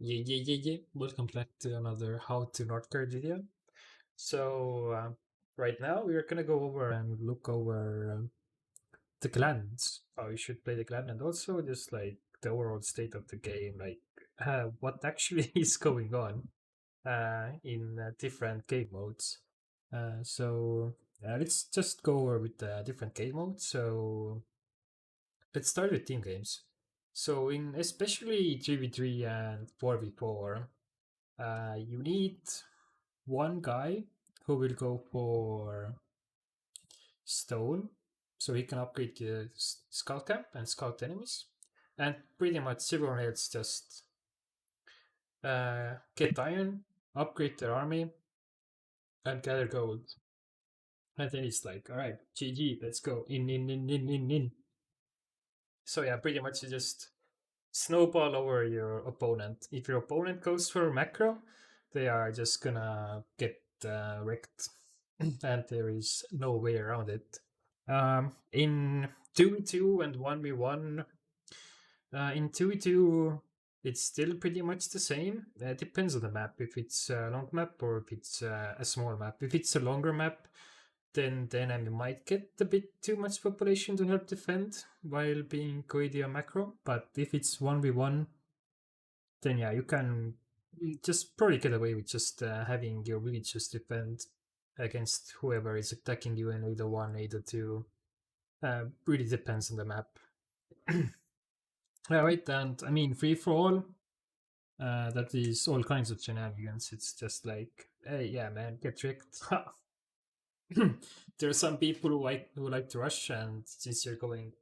Yeah. Welcome back to another How to Northgard video. So, right now we are gonna go over and look over the clans, how you should play the clan, and also just like the overall state of the game, like what actually is going on in different game modes. Let's just go over with the different game modes. So, let's start with team games. So, in especially 3v3 and 4v4. You need one guy who will go for stone, so he can upgrade the scout camp and scout enemies, and pretty much everyone else just get iron, upgrade their army, and gather gold. And then it's like, all right, GG, let's go in. So yeah, pretty much you just snowball over your opponent. If your opponent goes for macro, they are just gonna get wrecked, and there is no way around it. In 2v2 and 1v1, in 2v2, it's still pretty much the same. It depends on the map, if it's a long map or if it's a small map. If it's a longer map, then the enemy might get a bit too much population to help defend while being greedy on macro. But if it's 1v1, then yeah, you can just probably get away with just having your villagers defend against whoever is attacking you in either one, either two. Really depends on the map. Yeah, right, and I mean free for all. That is all kinds of shenanigans. It's just like, hey, yeah, man, get tricked. There are some people who like to rush, and since you're going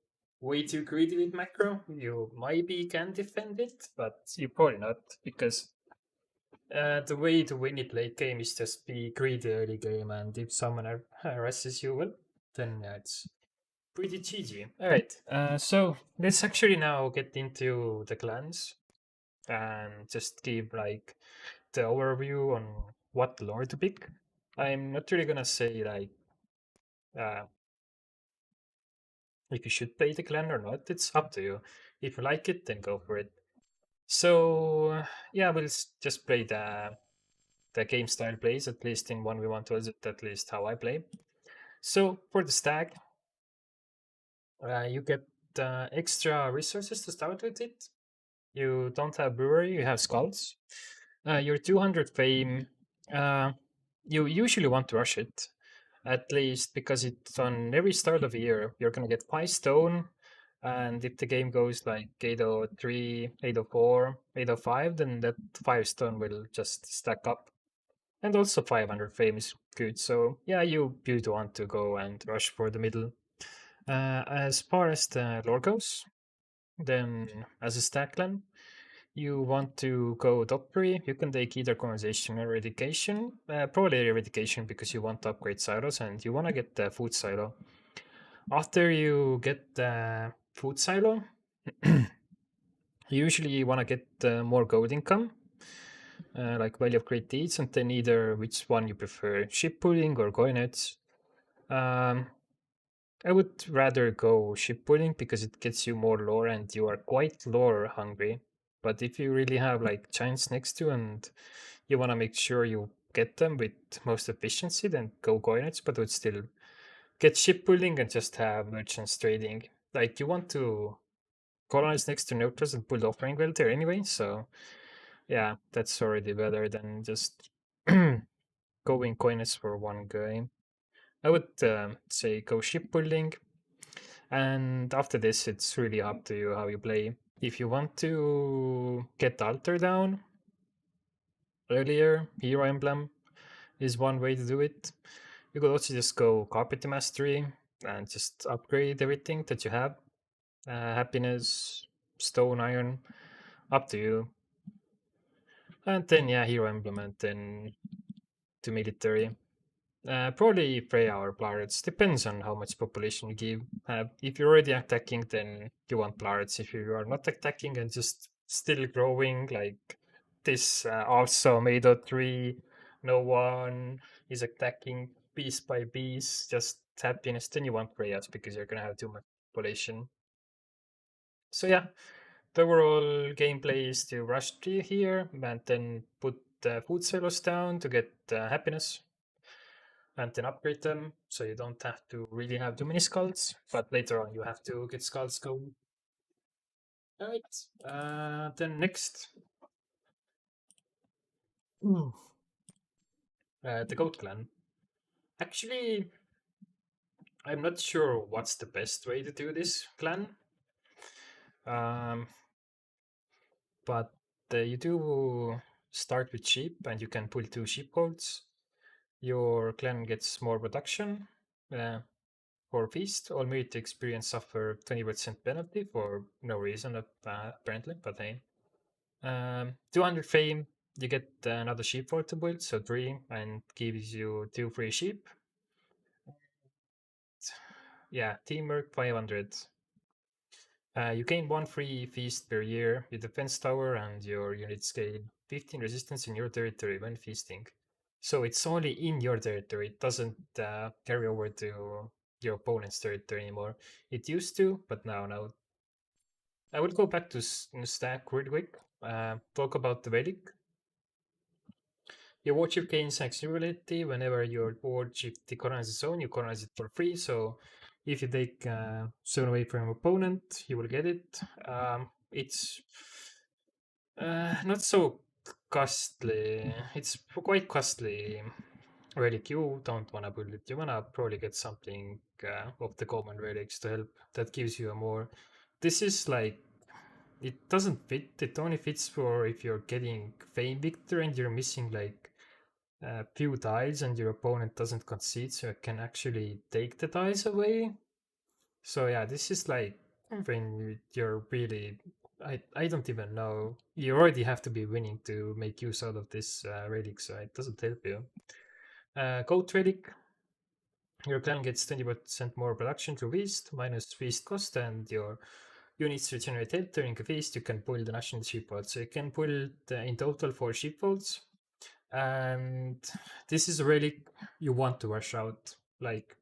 way too greedy with macro, you maybe can defend it, but you probably not, because the way to win it late game is just be greedy early game, and if someone harasses you, well, then yeah, it's pretty GG. All right, so let's actually now get into the clans and just give like the overview on what lore to pick. I'm not really gonna say like uh, if you should play the clan or not. It's up to you. If you like it, then go for it. So yeah, we'll just play the game style plays, at least in 1v1 tools, at least how I play. So for the stag, you get extra resources to start with it. You don't have brewery, you have skulls. Your 200 fame, uh, you usually want to rush it, at least because it's on every start of the year. You're gonna get 5 stone, and if the game goes like 803, 804, 805, then that 5 stone will just stack up. And also 500 fame is good, so yeah, you do want to go and rush for the middle. As far as the lore goes, then as a Stackland, you want to go top 3, you can take either conversation or eradication. Probably eradication because you want to upgrade silos and you want to get the food silo. After you get the food silo, you usually want to get more gold income, like value of great deeds, and then either which one you prefer, ship pooling or coinage. Um, I would rather go ship pooling because it gets you more lore and you are quite lore hungry. But if you really have like giants next to and you want to make sure you get them with most efficiency, then go coinage, but would still get ship pooling and just have merchants trading. Like you want to colonize next to neutrals and pull offering well there anyway, so yeah, that's already better than just going coinage for one game. I would say go ship pooling, and after this, it's really up to you how you play. If you want to get altar down earlier, hero emblem is one way to do it. You could also just go carpet mastery and just upgrade everything that you have. Happiness, stone, iron, up to you. And then yeah, hero emblem, and then to military. Probably Freya or Pirates. Depends on how much population you give. If you're already attacking, then you want Pirates. If you are not attacking and just still growing, like this also made of 3, no one is attacking piece by piece, just happiness, then you want Freyas because you're gonna have too much population. So yeah, The overall gameplay is to rush to here and then put food silos down to get happiness and then upgrade them so you don't have to really have too many skulls, but later on you have to get skulls going. Alright, then next, Hmm. The Goat Clan. Actually, I'm not sure what's the best way to do this clan, um, but you do start with sheep and you can pull two sheepfolds. Your clan gets more production. Uh, for feast, all meat experience suffer 20% penalty for no reason apparently, but hey. 200 fame, you get another sheepfold to build, so 3, and gives you 2 free sheep. Yeah, teamwork 500. You gain 1 free feast per year, your defense tower, and your units gain 15 resistance in your territory when feasting. So it's only in your territory, it doesn't carry over to your opponent's territory anymore. It used to, but now no. I will go back to Stack real quick, talk about the Vedic. Your warship gains accessibility whenever your warship decolonizes its own, you colonize it for free. So if you take 7 away from your opponent, you will get it. It's not so costly. It's quite costly. Relic, you don't want to build it. You want to probably get something of the common relics to help. That gives you a more. This is like. It doesn't fit. It only fits for if you're getting Fame Victor and you're missing like few tiles and your opponent doesn't concede, so it can actually take the tiles away. So yeah, this is like when you're really, I don't even know. You already have to be winning to make use out of this relic, so it doesn't help you. Goat relic, your clan gets 20% more production through feast, minus feast cost, and your units regenerate health during a feast. You can pull the national sheepfold, so you can pull in total 4 sheepfolds. And this is really you want to rush out. Like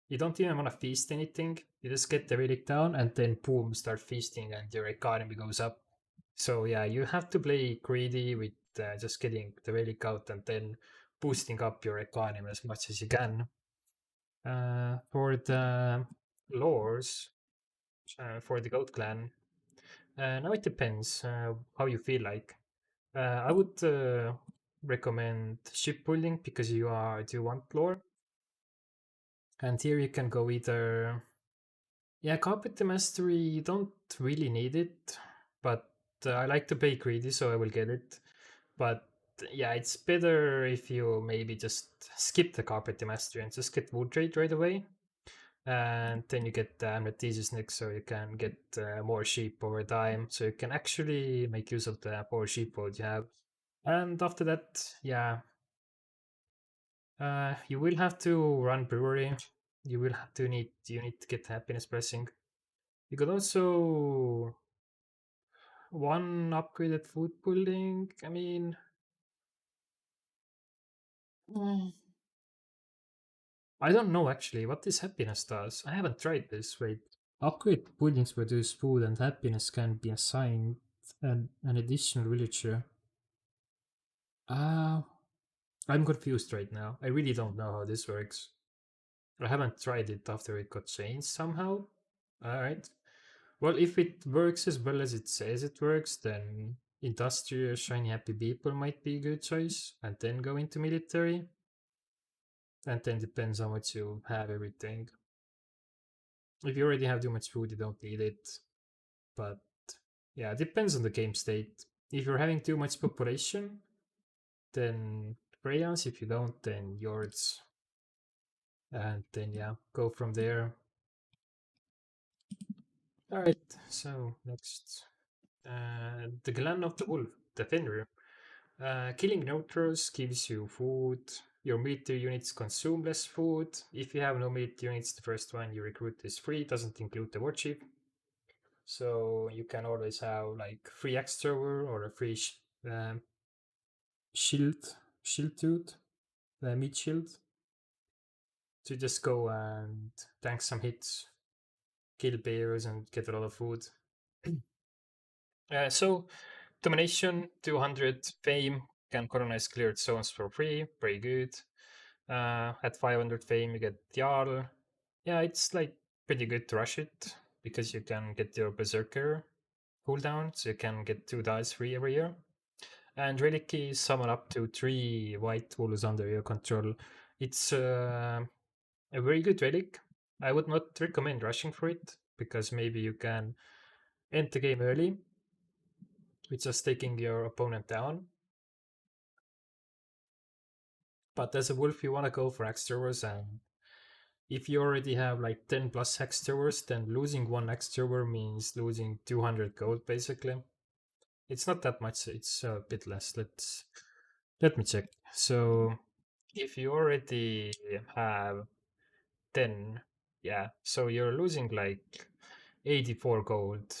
you don't even want to feast anything. You just get the relic down and then boom, start feasting and your economy goes up. So yeah, you have to play greedy with just getting the relic out and then boosting up your economy as much as you can. For the lores, for the goat clan, now it depends how you feel like. I would recommend ship building because do you want lore, and here you can go either. Yeah, carpet mastery you don't really need it, but I like to play greedy, so I will get it. But yeah, it's better if you maybe just skip the carpet mastery and just get wood trade right away, and then you get amnesius next, so you can get more sheep over time, so you can actually make use of the 4 sheep you have. And after that, yeah, you will have to run brewery. You need to get happiness pressing. You could also one upgraded food pulling. I mean, mm, I don't know actually what this happiness does. I haven't tried this. Wait, upgrade buildings produce food and happiness can be assigned an additional villager. Ah, I'm confused right now. I really don't know how this works. I haven't tried it after it got changed somehow. Alright. Well, if it works as well as it says it works, then industrial shiny happy people might be a good choice, and then go into military. And then depends how much you have everything. If you already have too much food, you don't need it. But yeah, it depends on the game state. If you're having too much population, then crayons. If you don't, then yards. And then yeah, go from there. Alright, so next. The Glen of the Wolf, the Fenrir. Killing neutros gives you food. Your meter units consume less food. If you have no meter units, the first one you recruit is free, doesn't include the warship. So you can always have like free extra or a free shield tooth, meat shield, to just go and tank some hits, kill bears, and get a lot of food. So domination 200 fame can colonize cleared zones for free. Very good. At 500 fame, you get Jarl. Yeah, it's like pretty good to rush it because you can get your Berserker cooldown, so you can get 2 dice free every year. And Relic is summon up to 3 white wolves under your control. It's a very good relic. I would not recommend rushing for it because maybe you can end the game early with just taking your opponent down. But as a wolf, you want to go for Axe Throwers, and if you already have like 10 plus Axe Throwers, then losing one Axe Thrower means losing 200 gold basically. It's not that much, it's a bit less. Let me check. So if you already have 10, yeah, so you're losing like 84 gold,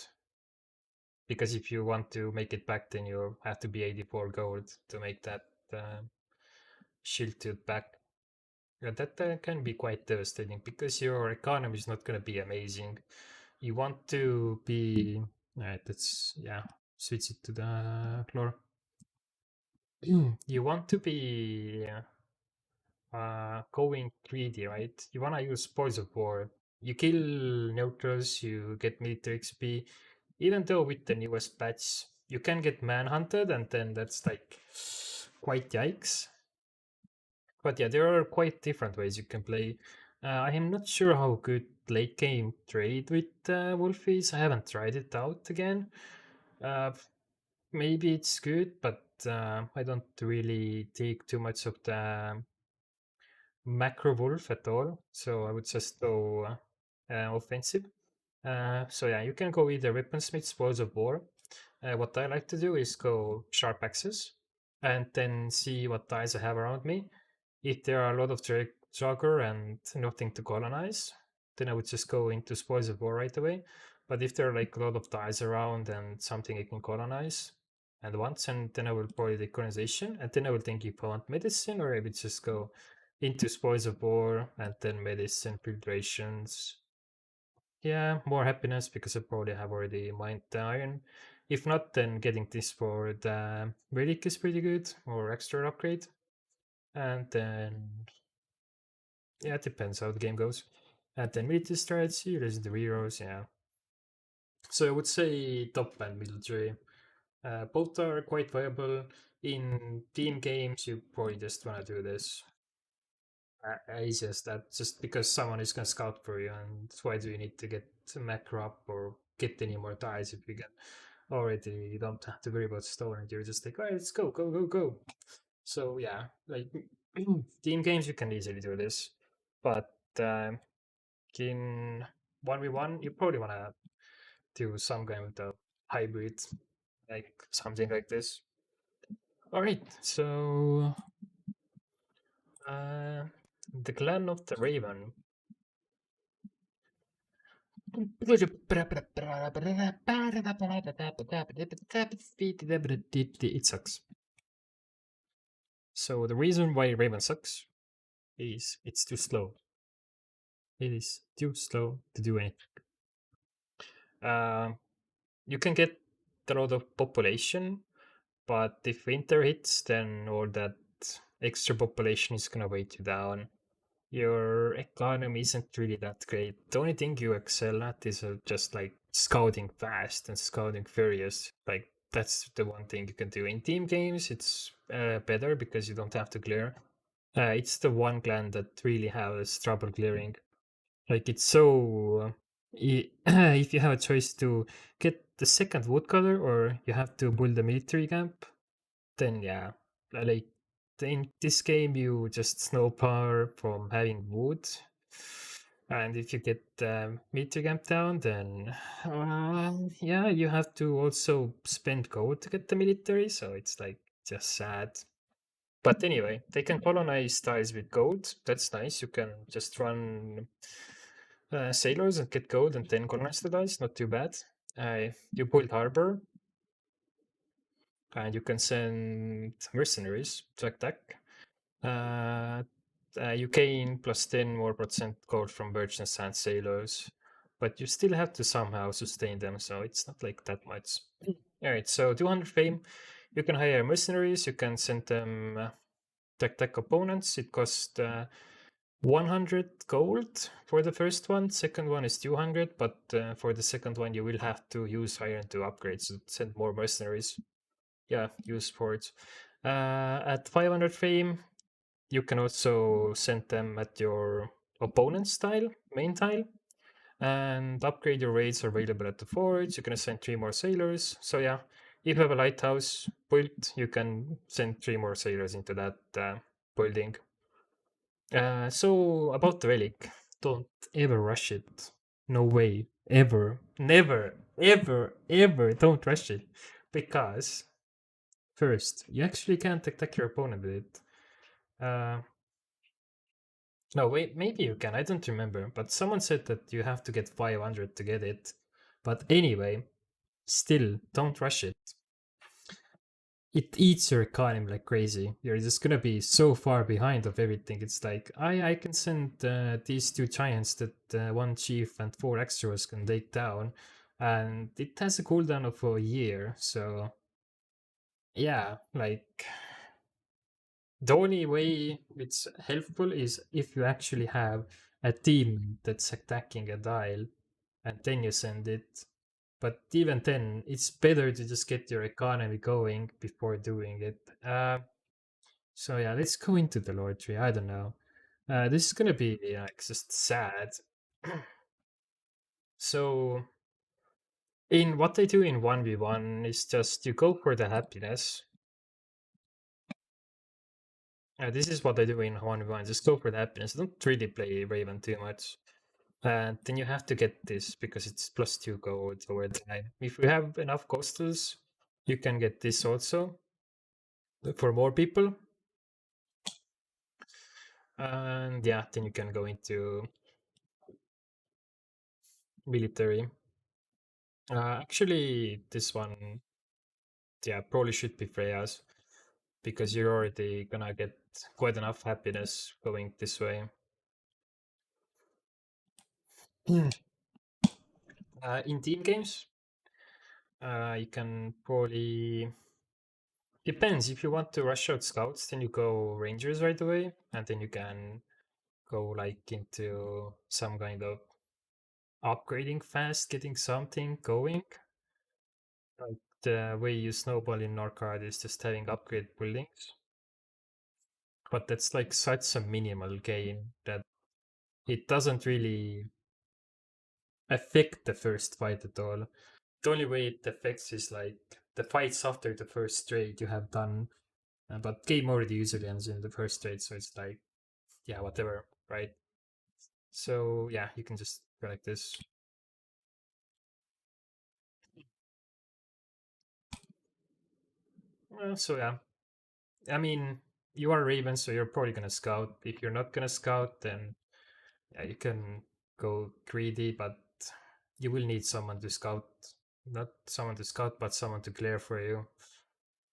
because if you want to make it back, then you have to be 84 gold to make that uh, shield tooth back. Yeah, that can be quite devastating because your economy is not going to be amazing. You want to be. Alright, let's, yeah, switch it to the floor. You want to be going greedy, right? You want to use Spoils of War. You kill neutrals, you get military XP. Even though with the newest patch, you can get manhunted, and then that's like quite yikes. But yeah, there are quite different ways you can play. I am not sure how good late game trade with Wolf is. I haven't tried it out again. Uh, Maybe it's good, but I don't really take too much of the macro wolf at all. So I would just go offensive. So yeah, you can go either weaponsmith, spoils of war. What I like to do is go sharp axes and then see what ties I have around me. If there are a lot of jogger and nothing to colonize, then I would just go into spoils of war right away. But if there are like a lot of ties around and something I can colonize and once, and then I will probably take colonization, and then I will think if I want medicine, or I would just go into spoils of war and then medicine filtrations. Yeah, more happiness because I probably have already mined the iron. If not, then getting this for the relic is pretty good, or extra upgrade. And then, yeah, it depends how the game goes. And then military strategy, listen to heroes, yeah. So I would say top and military. Both are quite viable. In team games, you probably just want to do this. It's just that just because someone is going to scout for you, and why do you need to get macro up or get any more ties if you get already, you don't have to worry about stone and you're just like, all right, let's go, go, go, go. So yeah, like team games, you can easily do this, but in 1v1, you probably want to do some kind of the hybrid, like something like this. All right, so uh, the clan of the Raven. It sucks. So the reason why Raven sucks is it's too slow. It is too slow to do anything. Uh, you can get a lot of population, but if winter hits, then all that extra population is gonna weigh you down. Your economy isn't really that great. The only thing you excel at is just like scouting fast and scouting furious. Like that's the one thing you can do. In team games, it's better because you don't have to clear. It's the one clan that really has trouble clearing. Like it's so. If you have a choice to get the second woodcutter or you have to build a military camp, then yeah, like in this game you just snowpower from having wood, and if you get military camp down, then yeah, you have to also spend gold to get the military, so it's like just sad. But anyway, they can colonize tiles with gold. That's nice. You can just run sailors and get gold and then colonize the tiles. Not too bad. You build harbor and you can send mercenaries to attack. Uh, you gain plus 10 more percent gold from merchants and sailors, but you still have to somehow sustain them, so it's not like that much. All right, so 200 fame. You can hire mercenaries. You can send them tech opponents. It costs 100 gold for the first one. Second one is 200, but for the second one, you will have to use iron to upgrade, so send more mercenaries. Yeah, use forts. At 500 fame, you can also send them at your opponent's tile, main tile, and upgrade your raids are available at the forts. You can assign 3 more sailors. So yeah, if you have a lighthouse built, you can send 3 more sailors into that building. So about the relic, don't ever rush it. No way, ever, never, ever, ever, don't rush it, because first you actually can't attack your opponent with it. Uh, no, wait, maybe you can. I don't remember, but someone said that you have to get 500 to get it. But anyway, still, don't rush it. It eats your economy like crazy. You're just gonna be so far behind of everything. It's like I can send these 2 giants that 1 chief and 4 extras can take down, and it has a cooldown of a year. So yeah, like the only way it's helpful is if you actually have a team that's attacking a dial, and then you send it. But even then, it's better to just get your economy going before doing it. So yeah, let's go into the lore tree. I don't know. This is gonna be like just sad. So in what I do in 1v1 is just you go for the happiness. This is what I do in 1v1. Just go for the happiness. Don't really play Raven too much. And then you have to get this because it's +2 gold over time. If you have enough coastals, you can get this also for more people. And yeah, then you can go into military. Actually, this one, yeah, probably should be Freya's because you're already gonna get quite enough happiness going this way. In team games, you can probably depends if you want to rush out scouts, then you go rangers right away, and then you can go like into some kind of upgrading fast, getting something going. Like the way you snowball in Northgard is just having upgrade buildings. But that's like such a minimal game that it doesn't really affect the first fight at all. The only way it affects is like the fights after the first trade you have done. But game already usually ends in the first trade, so it's like, yeah, whatever, right? So yeah, you can just go like this. So yeah, I mean, you are Raven, so you're probably gonna scout. If you're not gonna scout, then yeah, you can go greedy, but you will need someone to scout. Not someone to scout, but someone to clear for you.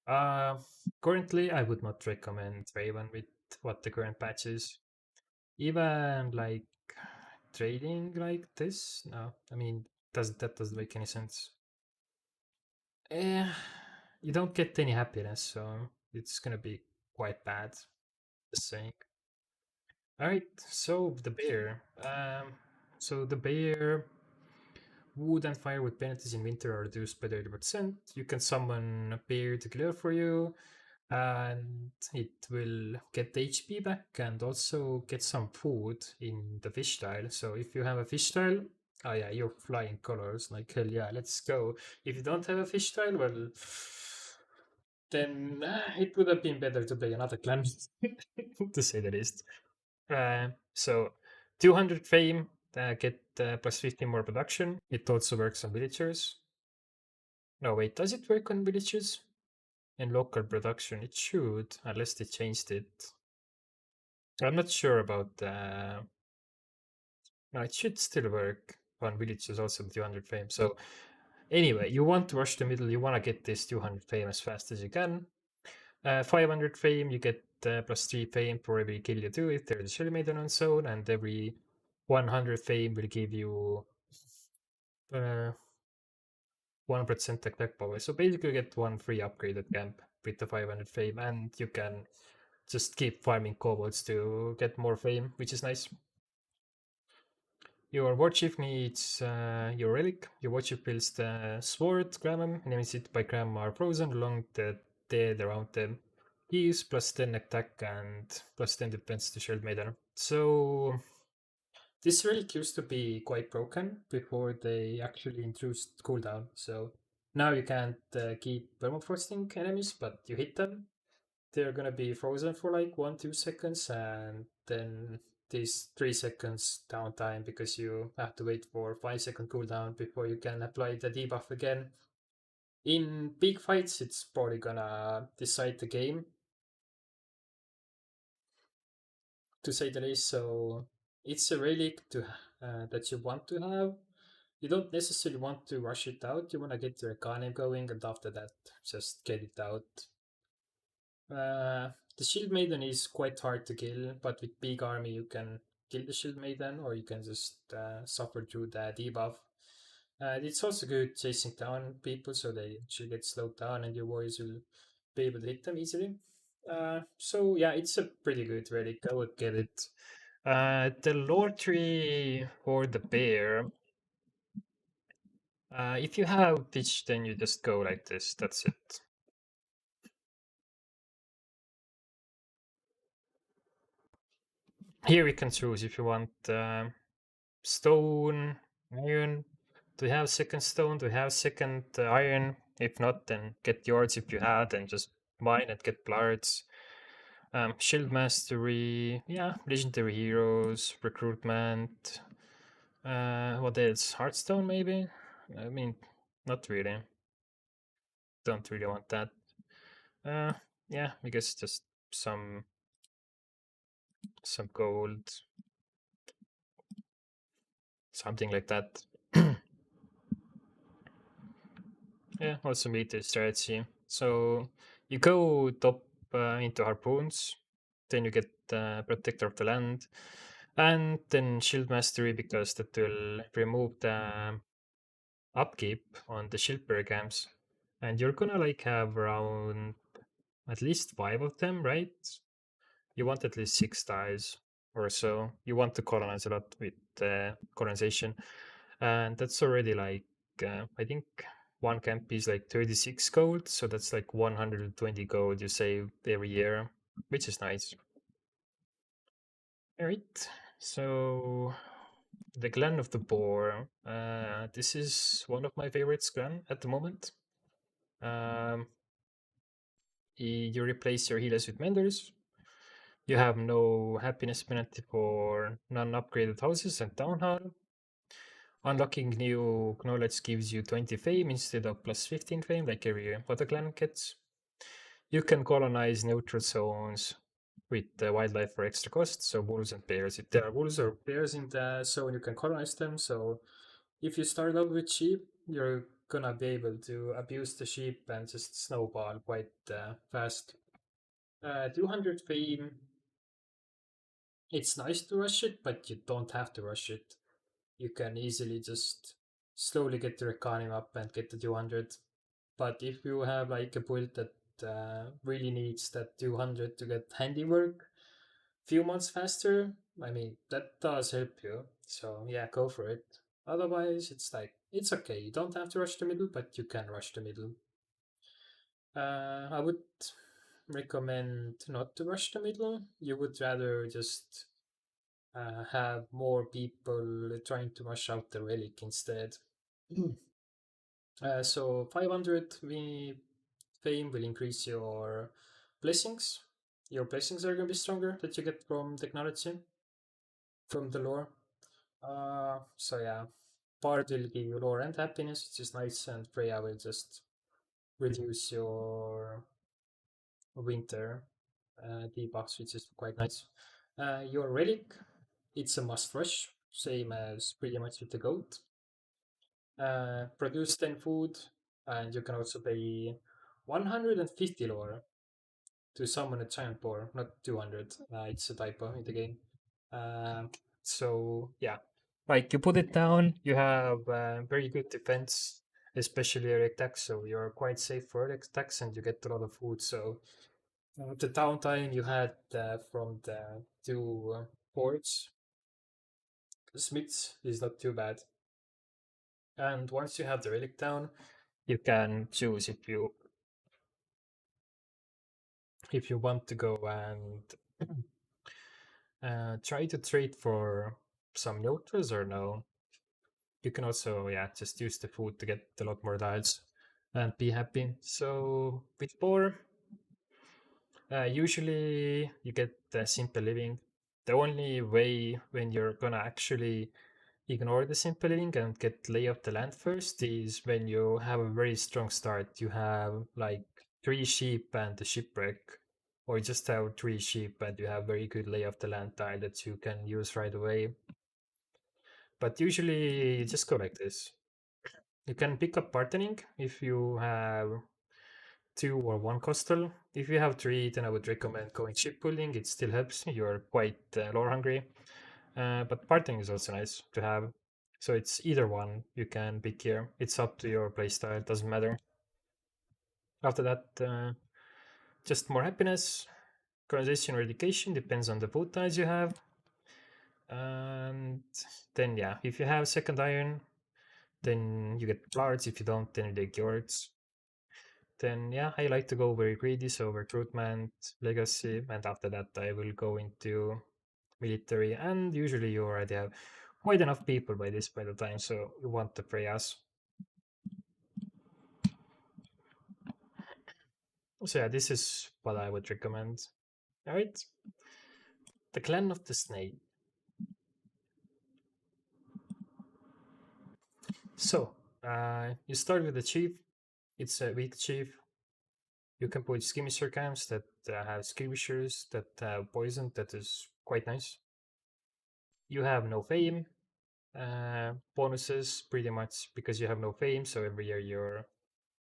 Uh, Currently, I would not recommend Raven with what the current patch is. Even like trading like this, no. I mean, doesn't make any sense. Eh, you don't get any happiness, so it's gonna be quite bad. Just saying. All right, so the bear. So the bear, wood and fire with penalties in winter are reduced by 30%. You can summon a bear to clear for you, and it will get HP back and also get some food in the fish tile. So if you have a fish tile, oh yeah, you're flying colors. Like hell yeah, let's go. If you don't have a fish tile, well, then it would have been better to play another clan, to say the least. So 200 fame, get +15 more production. It also works on villagers. No, wait, does it work on villagers? In local production, it should, unless they changed it. I'm not sure about no, it should still work on villagers also with 200 fame. So anyway, you want to rush the middle, you want to get this 200 fame as fast as you can. 500 fame, you get +3 fame for every kill you do if there's a Shell Maiden on zone, and every 100 fame will give you 1% attack power. So basically, you get one free upgrade at camp with the 500 fame, and you can just keep farming kobolds to get more fame, which is nice. Your war chief needs your relic. Your war chief builds the sword, Grammar. Enemies hit by Grammar are frozen along the dead around them. He is plus 10 attack and plus 10 defense to Shield Maiden. So this relic used to be quite broken before they actually introduced cooldown. So now you can't keep permafrosting enemies, but you hit them, they're gonna be frozen for like 1-2 seconds, and then this 3 seconds downtime because you have to wait for 5 second cooldown before you can apply the debuff again. In big fights, it's probably gonna decide the game, to say the least. So it's a relic to that you want to have. You don't necessarily want to rush it out. You want to get your economy going, and after that, just get it out. The Shield Maiden is quite hard to kill, but with big army you can kill the Shield Maiden, or you can just suffer through the debuff. It's also good chasing down people, so they should get slowed down, and your warriors will be able to hit them easily. So yeah, it's a pretty good relic. I would get it. The lore tree for the bear. If you have pitch, then you just go like this. That's it. Here we can choose if you want stone, iron. Do we have second stone? Do we have second iron? If not, then get yards if you had, and just mine and get blards. Shield mastery, yeah, legendary heroes, recruitment. What else? Hearthstone maybe? I mean, not really. Don't really want that. Uh, yeah, I guess just some some gold, something like that. Yeah, also meter strategy. So you go top into harpoons, then you get protector of the land, and then shield mastery because that will remove the upkeep on the shield pergams, and you're gonna like have around at least 5 of them, right? You want at least 6 dies or so. You want to colonize a lot with colonization, and that's already like I think one camp is like 36 gold, so that's like 120 gold you save every year, which is nice. All right, so the clan of the boar. This is one of my favorites clan at the moment. Um, you replace your healers with menders. You have no happiness penalty for non-upgraded houses and town hall. Unlocking new knowledge gives you 20 fame instead of plus 15 fame, like every other clan gets. You can colonize neutral zones with the wildlife for extra cost, so wolves and bears. If there are wolves or bears in the zone, you can colonize them. So if you start out with sheep, you're gonna be able to abuse the sheep and just snowball quite fast. 200 fame, it's nice to rush it, but you don't have to rush it. You can easily just slowly get your economy up and get to 200. But if you have like a build that really needs that 200 to get handiwork few months faster, I mean, that does help you. So yeah, go for it. Otherwise, it's like, it's okay. You don't have to rush the middle, but you can rush the middle. I would recommend not to rush the middle. You would rather just have more people trying to rush out the relic instead. So 500 fame will increase your blessings. Your blessings are going to be stronger that you get from technology, from the lore. So yeah, Bard will give you lore and happiness, which is nice, and Freya will just reduce your winter debuffs, which is quite nice. Your relic, it's a must rush, same as pretty much with the goat. Produce 10 food, and you can also pay 150 lore to summon a giant boar, not 200. It's a typo in the game. So yeah, like you put it down, you have very good defense, especially early attacks. So you're quite safe for early attacks, and you get a lot of food. So the downtime you had from the two ports, smiths, is not too bad. And once you have the relic down, you can choose if you want to go and try to trade for some neutrals or no. You can also, yeah, just use the food to get a lot more dials and be happy. So with Boar, usually you get the simple living. The only way when you're gonna actually ignore the simple living and get lay of the land first is when you have a very strong start. You have like 3 sheep and a shipwreck, or you just have 3 sheep and you have very good lay of the land tile that you can use right away. But usually you just go like this. You can pick up pardoning if you have 2 or 1 coastal. If you have 3, then I would recommend going ship pooling. It still helps. You're quite lore hungry. But parting is also nice to have. So it's either one you can pick here. It's up to your playstyle, it doesn't matter. After that, just more happiness. Colonization or education depends on the food ties you have. And then, yeah, if you have second iron, then you get flowers. If you don't, then you take yours. Then, yeah, I like to go very greedy, so recruitment, legacy, and after that, I will go into military. And usually, you already have quite enough people by this point of time, so you want to pray us. So yeah, this is what I would recommend. All right, the clan of the snake. So you start with the chief. It's a weak chief. You can put skirmisher camps that have skirmishers that have poison. That is quite nice. You have no fame bonuses pretty much because you have no fame. So every year your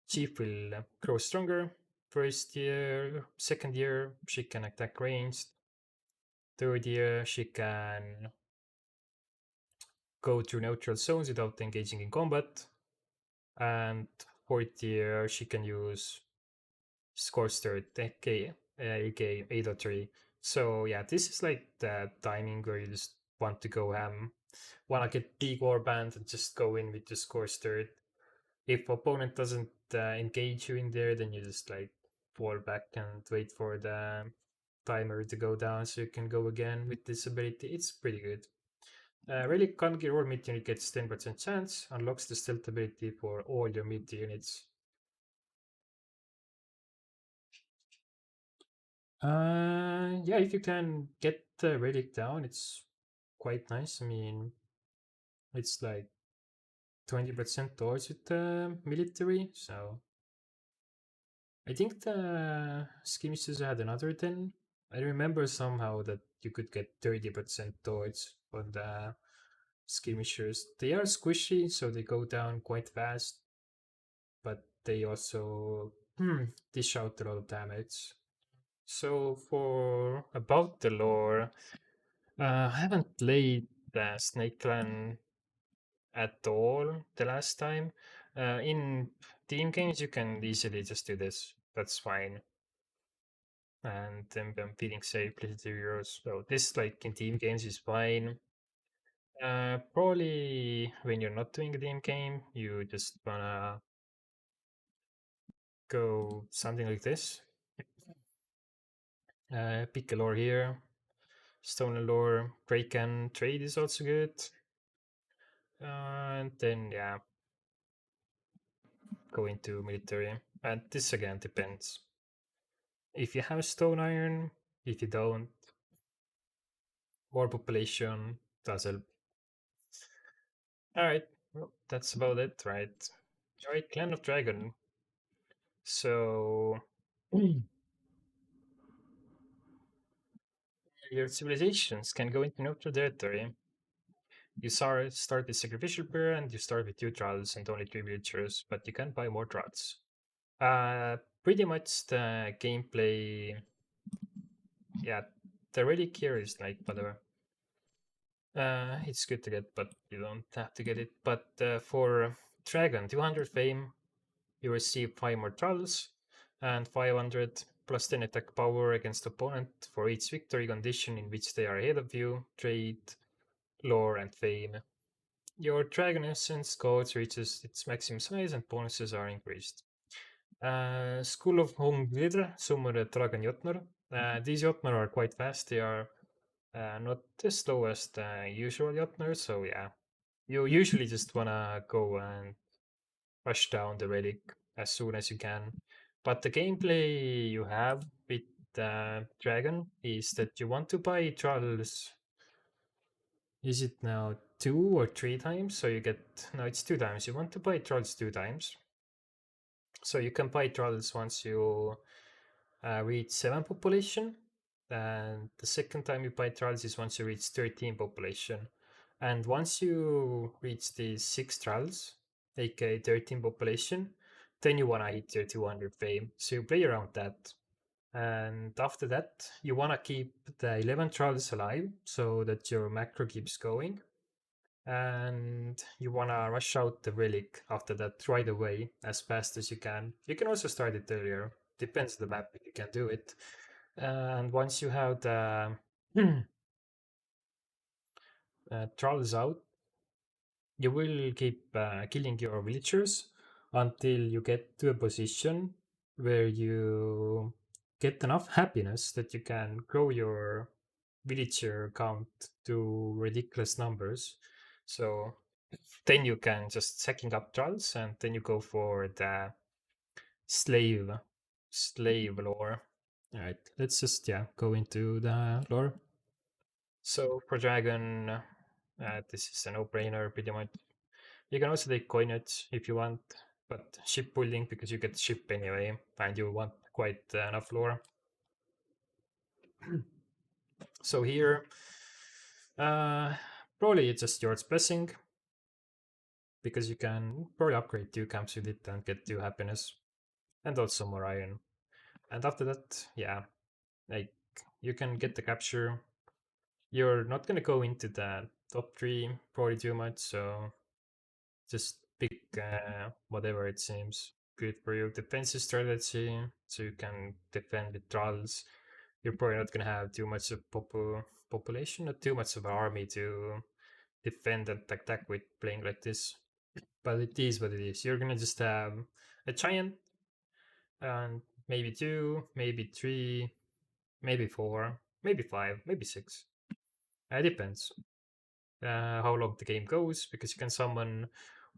chief will grow stronger. First year, second year, she can attack ranged. Third year, she can go through neutral zones without engaging in combat. And fourth year, she can use score third, aka 803. So yeah, this is like the timing where you just want to go wanna get big warband and just go in with the score third. If opponent doesn't engage you in there, then you just like fall back and wait for the timer to go down so you can go again with this ability. It's pretty good. Relic Kangi roll mid unit gets 10% chance, unlocks the stealth ability for all your mid units. Yeah, if you can get the relic down, it's quite nice. I mean, it's like 20% towards with the military, so I think the skirmishes had another 10. I remember somehow that you could get 30% towards on the skirmishers. They are squishy, so they go down quite fast, but they also dish out a lot of damage. So for about the lore, I haven't played the Snake Clan at all the last time. In team games, you can easily just do this. That's fine. And then I'm feeling safe, play 0 euros. So this, like in team games, is fine. Probably when you're not doing a team game, you just wanna go something like this. Pick a lore here. Stone lore, Kraken trade is also good. And then yeah, go into military. And this again depends. If you have stone iron, if you don't, more population does help. Alright, well, that's about it, right? Alright, Clan of Dragon. So your civilizations can go into neutral territory. You start with sacrificial prayer and you start with 2 trials and only 3 villagers, but you can buy more trials. Pretty much the gameplay, yeah, the relic here is like whatever. It's good to get, but you don't have to get it. But for Dragon, 200 fame, you receive 5 more trolls, and 500 plus 10 attack power against opponent for each victory condition in which they are ahead of you, trade, lore, and fame. Your dragon essence codes reaches its maximum size and bonuses are increased. School of Hunglir, summon a dragon Jotnar. These Jotnar are quite fast, they are not as slow as the usual Jotnar, so yeah. You usually just wanna go and rush down the relic as soon as you can. But the gameplay you have with Dragon is that you want to buy trolls. Is it now 2 or 3 times? So you get. No, it's 2 times. You want to buy trolls 2 times. So you can buy trolls once you reach 7 population. And the second time you buy trolls is once you reach 13 population. And once you reach the 6 trolls, aka 13 population, then you wanna hit your 200 fame. So you play around that. And after that, you wanna keep the 11 trolls alive so that your macro keeps going. And you wanna rush out the relic after that right away as fast as you can. You can also start it earlier. Depends on the map if you can do it. And once you have the trolls out, you will keep killing your villagers until you get to a position where you get enough happiness that you can grow your villager count to ridiculous numbers. So then you can just sacking up trolls and then you go for the slave slave lore. All right, let's just go into the lore. So for dragon, this is a no-brainer pretty much. You can also take coinage if you want, but ship building because you get ship anyway, and you want quite enough lore. So here, probably it's just Yord's Blessing, because you can probably upgrade 2 camps with it and get 2 happiness, and also more iron. And after that, yeah, like you can get the capture. You're not gonna go into the top 3 probably too much, so just pick whatever it seems good for you. Defensive strategy, so you can defend with trolls. You're probably not gonna have too much of population, not too much of an army to defend and attack with playing like this. But it is what it is. You're gonna just have a giant and maybe 2, maybe 3, maybe 4, maybe 5, maybe 6. It depends how long the game goes, because you can summon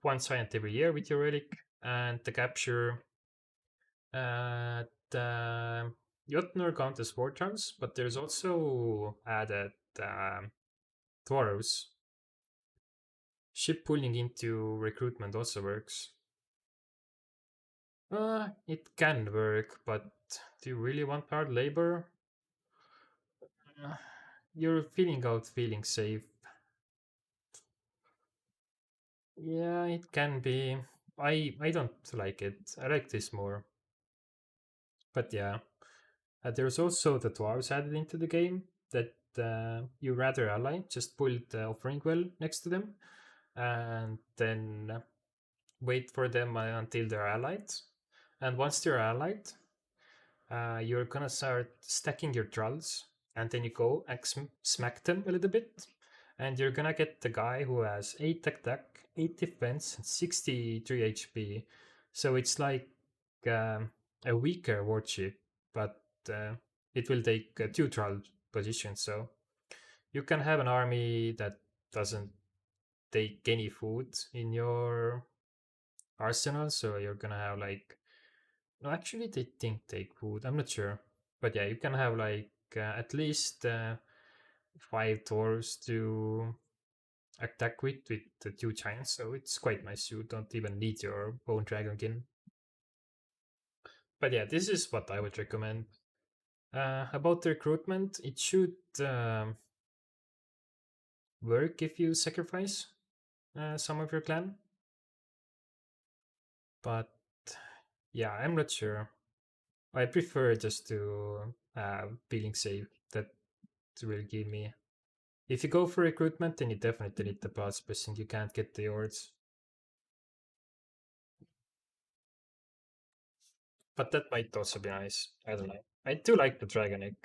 1 giant every year with your relic, and the capture the Jotnar count as 4 times, but there's also added dwarves. Ship pulling into recruitment also works. It can work, but do you really want hard labor? Uh, you're feeling out feeling safe. Yeah, it can be. I don't like it. I like this more. But yeah, there's also the dwarves added into the game that you rather ally, just build the offering well next to them, and then wait for them until they're allied. And once they're allied, you're gonna start stacking your trolls, and then you go and smack them a little bit, and you're gonna get the guy who has 8 attack, 8 defense, and 63 HP. So it's like a weaker warship, but it will take 2 troll positions. So you can have an army that doesn't take any food in your arsenal. So you're gonna have like, no, actually, they think take food. I'm not sure, but yeah, you can have like at least 5 Taurs to attack with the 2 giants. So it's quite nice. You don't even need your bone dragonkin. But yeah, this is what I would recommend. About the recruitment, it should work if you sacrifice some of your clan. But yeah, I'm not sure. I prefer just to feeling safe. That will give me. If you go for recruitment, then you definitely need the blood spacing. You can't get the ords. But that might also be nice. I don't know. I do like the dragon egg.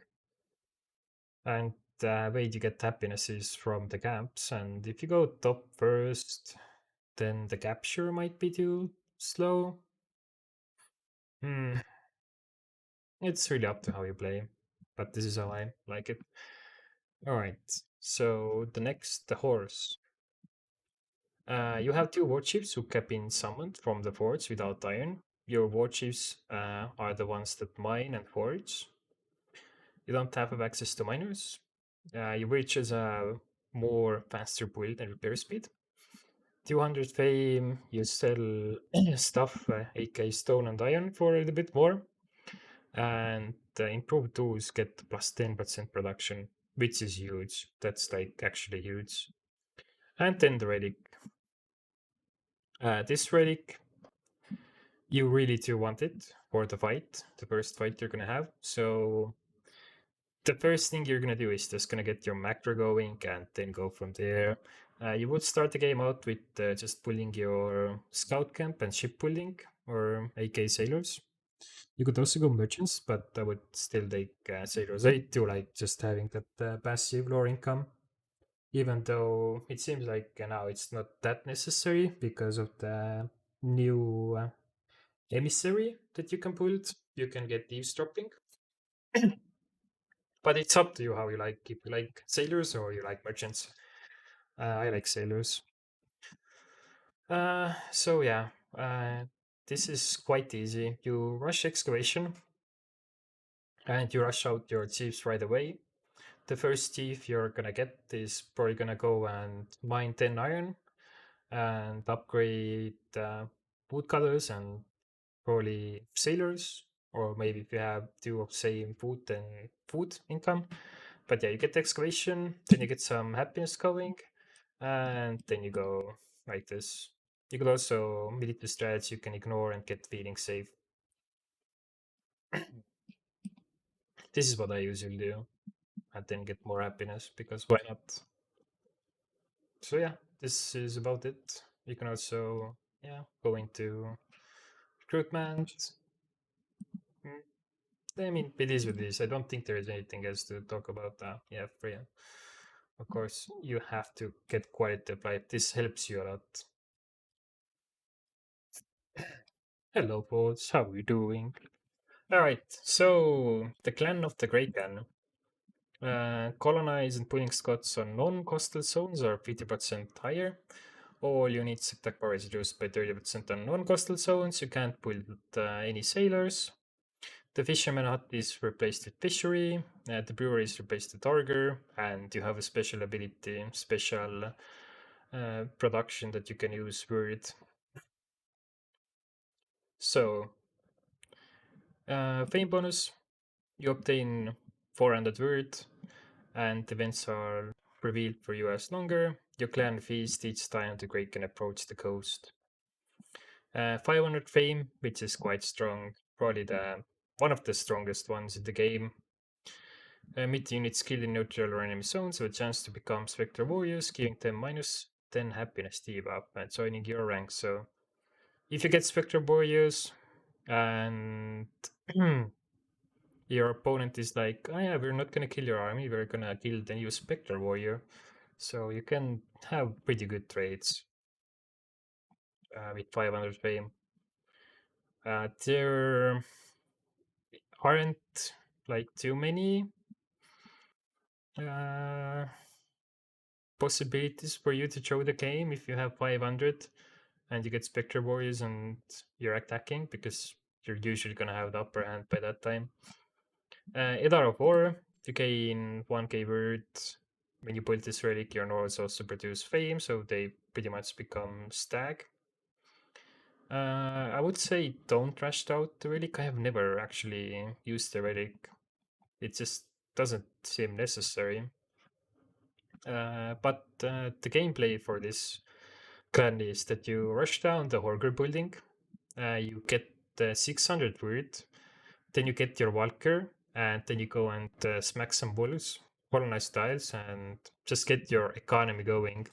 And the way you get happiness is from the camps. And if you go top first, then the capture might be too slow. Hmm. It's really up to how you play. But this is how I like it. Alright. So the next, the horse. You have two warships who have been summoned from the forts without iron. Your warships are the ones that mine and forge. You don't have access to miners. Your bridge is a more faster build and repair speed. 200 fame, you sell stuff, aka stone and iron, for a little bit more. And the improved tools get plus 10% production, which is huge. That's like actually huge. And then the relic. This relic, you really do want it for the fight, the first fight you're gonna have. So the first thing you're gonna do is just gonna get your macro going and then go from there. You would start the game out with just pulling your scout camp and ship pulling or AK sailors. You could also go merchants, but I would still take sailors. I do like just having that passive lore income, even though it seems like now it's not that necessary because of the new emissary that you can pull. You can get eavesdropping. But it's up to you how you like. If you like sailors or you like merchants. I like sailors. So yeah, this is quite easy. You rush excavation and you rush out your chiefs right away. The first chief you're gonna get is probably gonna go and mine 10 iron and upgrade woodcutters and probably sailors, or maybe if you have two of same food, then food income. But yeah, you get the excavation, then you get some happiness going, and then you go like this. You could also military strats you can ignore and get feeling safe. This is what I usually do, and then get more happiness because why not? So yeah, this is about it. You can also go into recruitment. Mm, I mean, it is with this. I don't think there is anything else to talk about. Yeah, Freya. Of course, you have to get quality of life. This helps you a lot. Hello, folks. How are you doing? All right. So the clan of the Great Khan. Colonize and pulling Scots on non-coastal zones are 50% higher. All units attack power is reduced by 30% on non-coastal zones. You can't pull any sailors. The fisherman hut is replaced with fishery. The brewery is replaced with auger, and you have a special ability, special production that you can use word. So, fame bonus, you obtain 400 word, and events are revealed for you as longer. Your clan feast each time the Great can approach the coast. 500 fame, which is quite strong, probably the one of the strongest ones in the game. Meet units killed in neutral or enemy zones have a chance to become Spectre Warriors, giving them minus 10 happiness debuff and joining your rank. So if you get Spectre Warriors and your opponent is like, oh yeah, we're not gonna kill your army, we're gonna kill the new Spectre Warrior. So you can have pretty good trades with 500 fame. There aren't like too many uh, possibilities for you to throw the game if you have 500 and you get Spectre Warriors and you're attacking because you're usually gonna have the upper hand by that time. Idar of War, you gain 1k word. When you build this relic, your Nords also produce fame, so they pretty much become stag. I would say don't rush out the relic. I have never actually used the relic. It just doesn't seem necessary. But the gameplay for this clan is that you rush down the Horger building, you get 600 word, then you get your Walker, and then you go and smack some wolves, colonize tiles, and just get your economy going.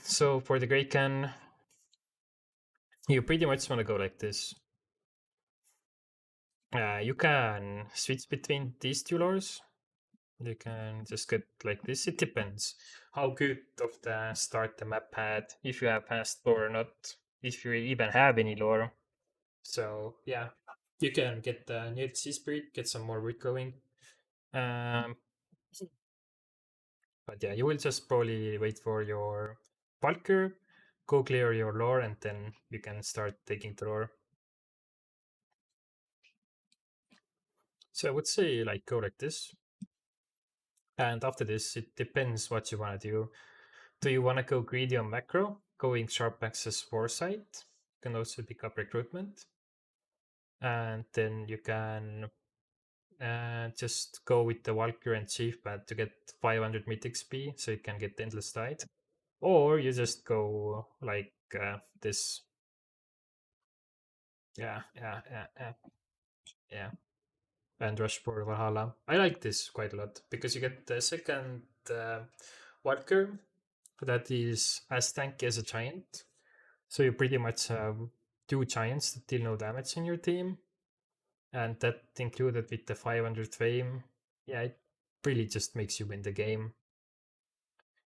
So for the Great Khan, You pretty much want to go like this. You can switch between these two lures. You can just get like this. It depends how good of the start the map had, if you have fast lore or not, if you even have any lore. So yeah, you can get the new sea spirit, get some more wood going. Um, but yeah, you will just probably wait for your Valkyr, go clear your lore, and then you can start taking the lore. So I would say like go like this. And after this, it depends what you want to do. Do you want to go greedy on macro, going sharp access foresight? You can also pick up recruitment. And then you can just go with the Valkyrie and Chief Pad to get 500 mid XP so you can get Endless Tide. Or you just go like this. Yeah. And rush for Valhalla. I like this quite a lot because you get the second Valkyrie that is as tanky as a giant. So you pretty much have two giants that deal no damage in your team. And that included with the 500 fame. Yeah, it really just makes you win the game.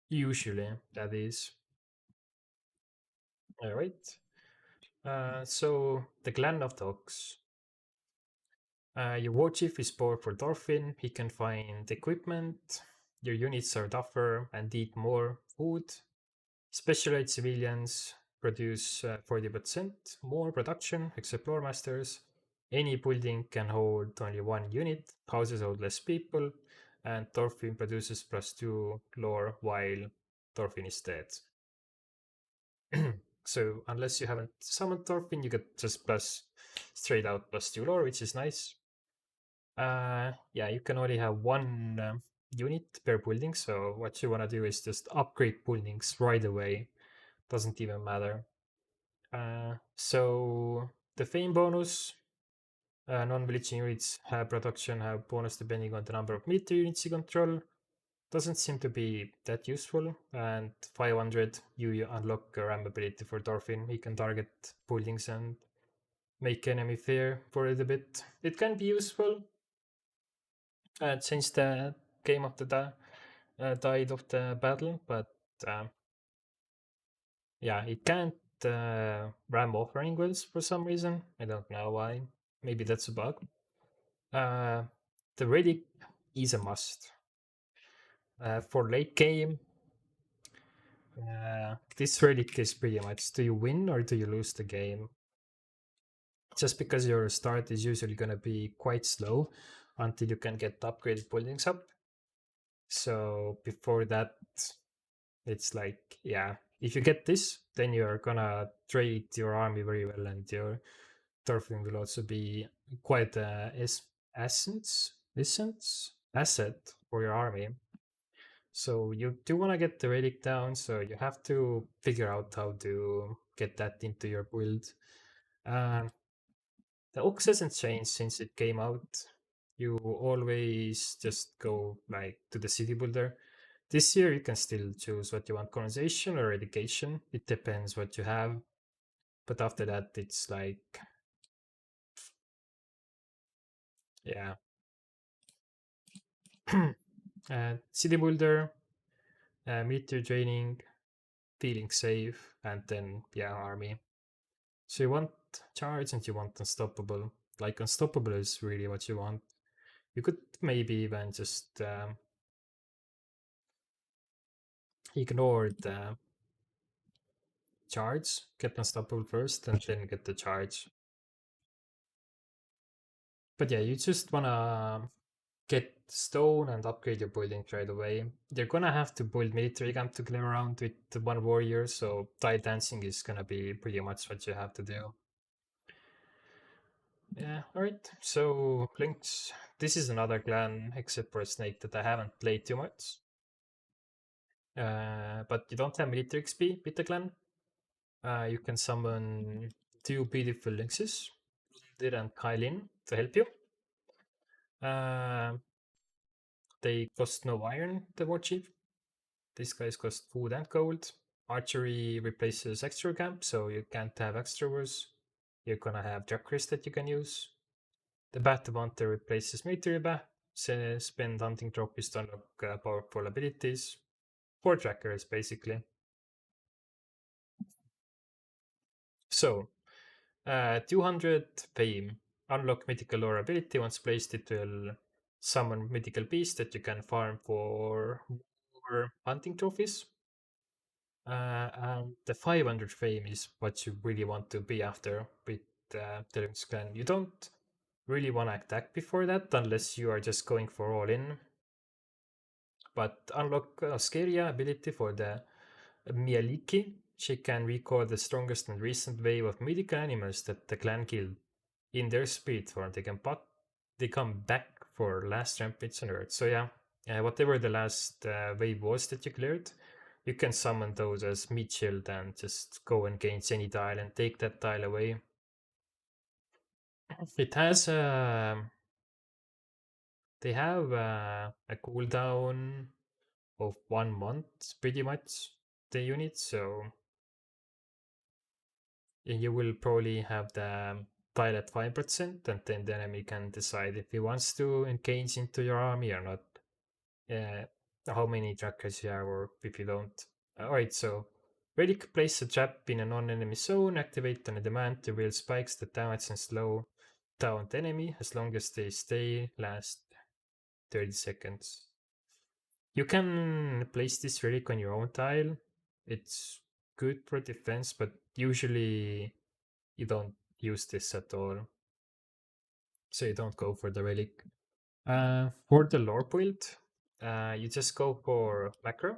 Usually, that is. Alright. So, the Clan of Dogs. Your war chief is Boar for Thorfinn. He can find equipment. Your units are tougher and eat more food. Specialized civilians produce 40% more production, except lore masters. Any building can hold only one unit, houses hold less people, and Thorfinn produces +2 lore while Thorfinn is dead. So unless you haven't summoned Thorfinn, you get just plus straight out +2 lore, which is nice. Yeah, you can only have one unit per building, so what you want to do is just upgrade buildings right away. Doesn't even matter. So the fame bonus, non-bleaching units have production have bonus depending on the number of meter units you control. Doesn't seem to be that useful. And 500, you unlock a ram ability for Thorfinn. He can target buildings and make enemy fear for it a bit. It can be useful. Change the game of the tide of the battle, but um, yeah, it can't ram offering wells for some reason. I don't know why. Maybe that's a bug. Uh, the relic is a must. For late game, this relic is pretty much do you win or do you lose the game? Just because your start is usually going to be quite slow until you can get upgraded buildings up. So before that, it's like, yeah, if you get this, then you're gonna trade your army very well, and your Thorfinn will also be quite a asset for your army. So you do want to get the relic down, so you have to figure out how to get that into your build. Uh, the Ox hasn't changed since it came out. You always just go like to the city builder. This year you can still choose what you want, colonization or education. It depends what you have. But after that, it's like, yeah. City builder, meteor training, feeling safe, and then, yeah, army. So you want charge and you want unstoppable. Like, unstoppable is really what you want. You could maybe even just ignore the charge, get unstoppable first, and then get the charge. But yeah, you just wanna get stone and upgrade your building right away. You're gonna have to build military camp to clear around with the one warrior, so tide dancing is gonna be pretty much what you have to do. Yeah, alright. So Lynx, this is another clan except for Snake that I haven't played too much. But you don't have military XP with the clan. You can summon two beautiful lynxes, Dir and Kailin, to help you. Uh, they cost no iron, the war chief. These guys cost food and gold. Archery replaces extra camp, so you can't have extrovers. You're gonna have trackers that you can use. The Bat Hunter replaces military bat. Spend hunting trophies to unlock powerful abilities. For trackers, basically. So, 200 fame. Unlock mythical lore ability. Once placed, it will summon mythical beast that you can farm for more hunting trophies. And the 500 fame is what you really want to be after with the Lynx clan. You don't really want to attack before that unless you are just going for all in. But unlock Ascaria ability for the Mialiki. She can recall the strongest and recent wave of mythical animals that the clan killed in their spirit form. They come back for last rampage on Earth. So yeah, whatever the last wave was that you cleared, you can summon those as meat shield and just go and gain any tile and take that tile away. It has they have a cooldown of 1 month, pretty much the unit. So you will probably have the tile at 5%, and then the enemy can decide if he wants to engage into your army or not. Uh, how many trackers you have, or if you don't. Alright, so Relic place a trap in a non-enemy zone, activate on a demand to reveal spikes that damage and slow down the enemy as long as they stay last 30 seconds. You can place this relic on your own tile. It's good for defense, but usually you don't use this at all. So you don't go for the relic. For the lore build, you just go for macro.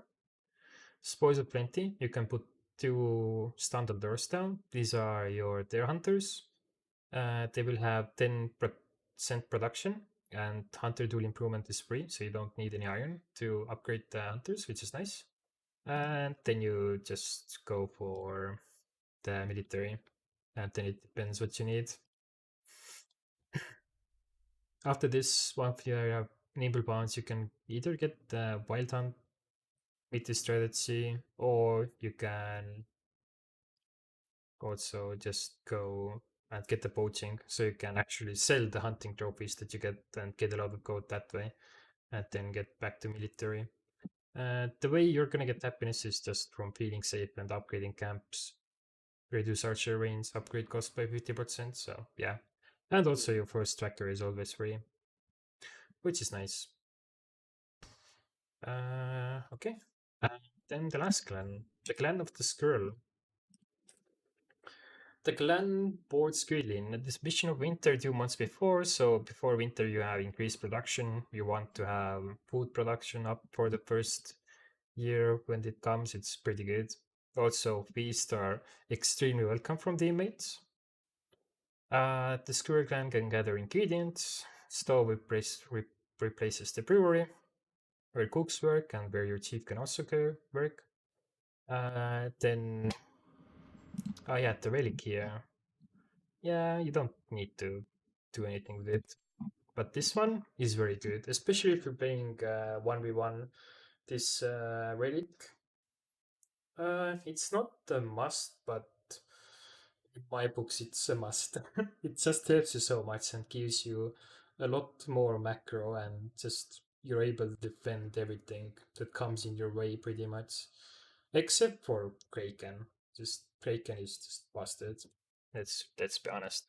Spoils of plenty. You can put 2 standard doors down. These are your deer hunters. They will have 10% production, and hunter tool improvement is free, so you don't need any iron to upgrade the hunters, which is nice. And then you just go for the military, and then it depends what you need. After this, once you have enable bounds, you can either get the wild hunt with this strategy, or you can also just go and get the poaching, so you can actually sell the hunting trophies that you get and get a lot of gold that way, and then get back to military. The way you're gonna get happiness is just from feeling safe and upgrading camps, reduce archer range, upgrade cost by 50%. So yeah, and also your first tracker is always free, which is nice. Okay. Then the last clan, the clan of the Squirrel. The clan board Squirrel in this mission of winter 2 months before. So before winter, you have increased production. You want to have food production up for the first year when it comes. It's pretty good. Also, feasts are extremely welcome from the inmates. The Squirrel clan can gather ingredients. Stove replaces the brewery, where cooks work and where your chief can also work. Then, oh yeah, the relic here. Yeah, you don't need to do anything with it. But this one is very good, especially if you're playing 1v1 this relic. It's not a must, but in my books, it's a must. It just helps you so much and gives you a lot more macro, and just you're able to defend everything that comes in your way pretty much. Except for Kraken. Just Kraken is just busted. Let's be honest.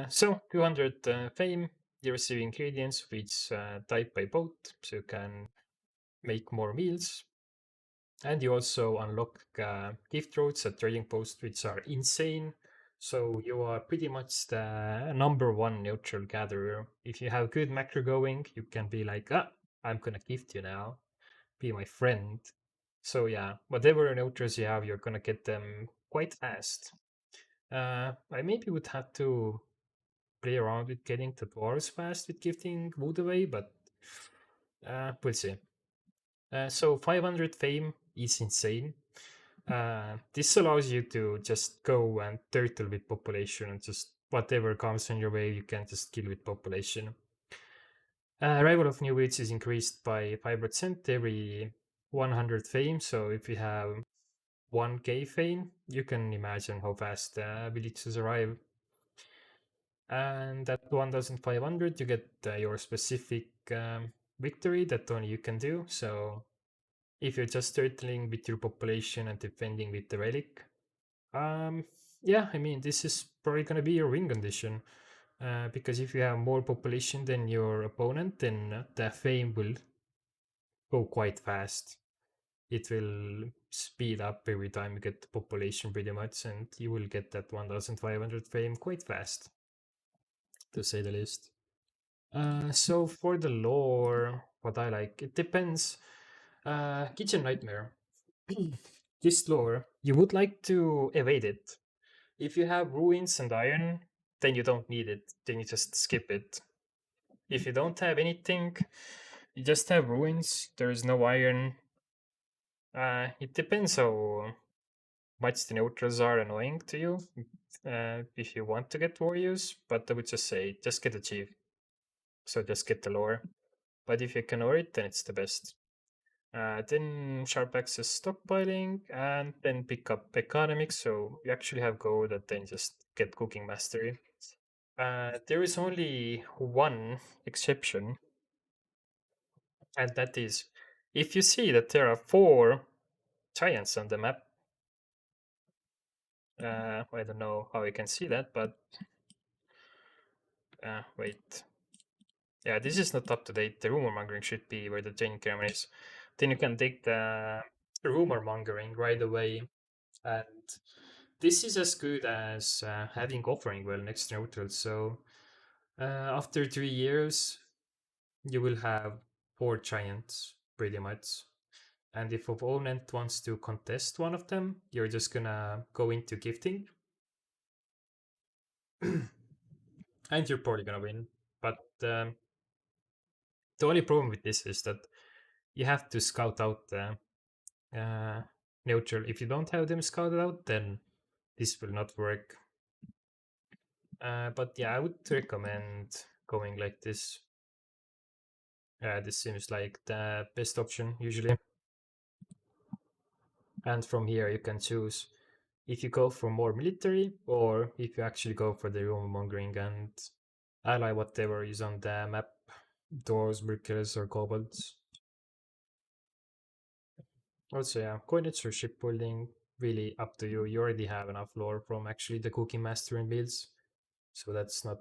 So 200 fame, you receive ingredients which type by boat, so you can make more meals. And you also unlock gift roads at trading posts, which are insane. So you are pretty much the number one neutral gatherer. If you have good macro going, you can be like, I'm gonna gift you now, be my friend. So yeah, whatever neutrals you have, you're gonna get them quite fast. I maybe would have to play around with getting the dwarves fast with gifting wood away, but we'll see. So 500 fame is insane. This allows you to just go and turtle with population, and just whatever comes in your way, you can just kill with population. Arrival of new wits is increased by 5% every 100 fame. So if you have 1k fame, you can imagine how fast abilities arrive. And at 1500, you get your specific victory that only you can do. So if you're just turtling with your population and defending with the relic, um, yeah, I mean, this is probably going to be your win condition. Because if you have more population than your opponent, then the fame will go quite fast. It will speed up every time you get the population pretty much, and you will get that 1500 fame quite fast, to say the least. So for the lore, what I like, it depends. Kitchen Nightmare. This lore, you would like to evade it. If you have ruins and iron, then you don't need it. Then you just skip it. If you don't have anything, you just have ruins. There is no iron. It depends how much the neutrals are annoying to you. If you want to get warriors, but I would just say just get a chief. So just get the lore. But if you can lure it, then it's the best. Then sharp access stockpiling, and then pick up economics. So you actually have gold, and then just get cooking mastery. There is only one exception, and that is if you see that there are 4 giants on the map. I don't know how you can see that, but wait. Yeah, this is not up to date. The rumor mongering should be where the chain camera is. Then you can take the rumor mongering right away, and this is as good as having offering well next to neutral. So after 3 years, you will have 4 giants pretty much. And if opponent wants to contest one of them, you're just gonna go into gifting, and you're probably gonna win. But the only problem with this is that you have to scout out the neutral. If you don't have them scouted out, then this will not work. But yeah, I would recommend going like this. This seems like the best option usually. And from here you can choose if you go for more military or if you actually go for the rumor mongering and ally whatever is on the map, doors, brickers, or kobolds. Also, yeah, coordinates or shipbuilding, really up to you. You already have enough lore from actually the cooking master and builds, so that's not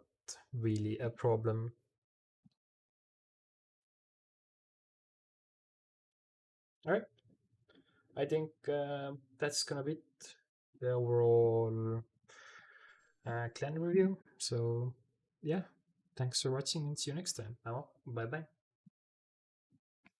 really a problem. All right, I think that's gonna be it. The overall clan review. So yeah, thanks for watching and see you next time. Bye bye.